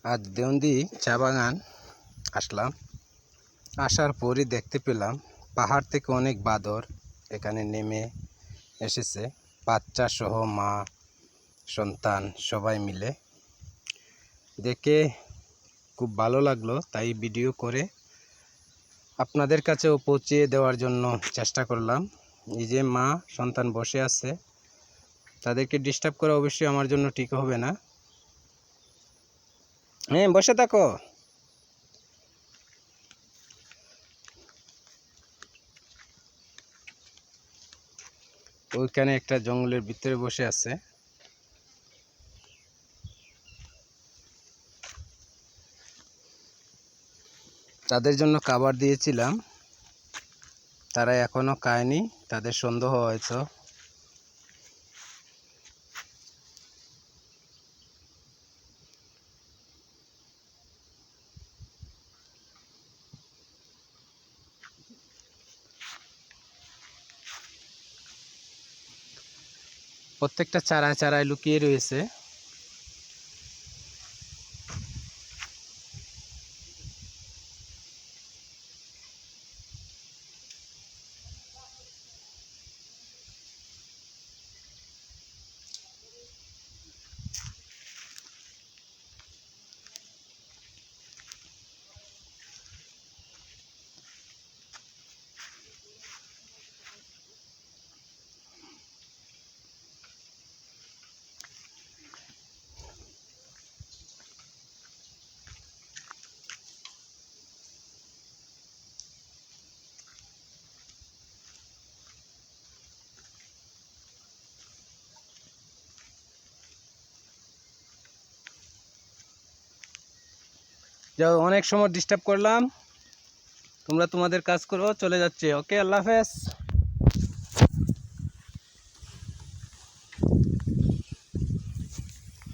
আজ দেওন্দী চা বাগান আসলাম। আসার পরই দেখতে পেলাম পাহাড় থেকে অনেক বাদর এখানে নেমে এসেছে, বাচ্চা সহ মা সন্তান সবাই মিলে। দেখে খুব ভালো লাগলো, তাই ভিডিও করে আপনাদের কাছেও পৌঁছে দেওয়ার জন্য চেষ্টা করলাম। এই যে মা সন্তান বসে আছে, তাদেরকে ডিস্টার্ব করা অবশ্যই আমার জন্য ঠিক হবে না। হ্যাঁ, বসে থাকো। ওইখানে একটা জঙ্গলের ভিতরে বসে আছে। তাদের জন্য খাবার দিয়েছিলাম, তারা এখনো খায়নি, তাদের সন্দেহ হয়েছে। প্রত্যেকটা চারায় চারায় লুকিয়ে রয়েছে। যাও, অনেক সময় ডিস্টার্ব করলাম, তোমরা তোমাদের কাজ করো, চলে যাচ্ছে। ওকে, আল্লাহ হাফেজ।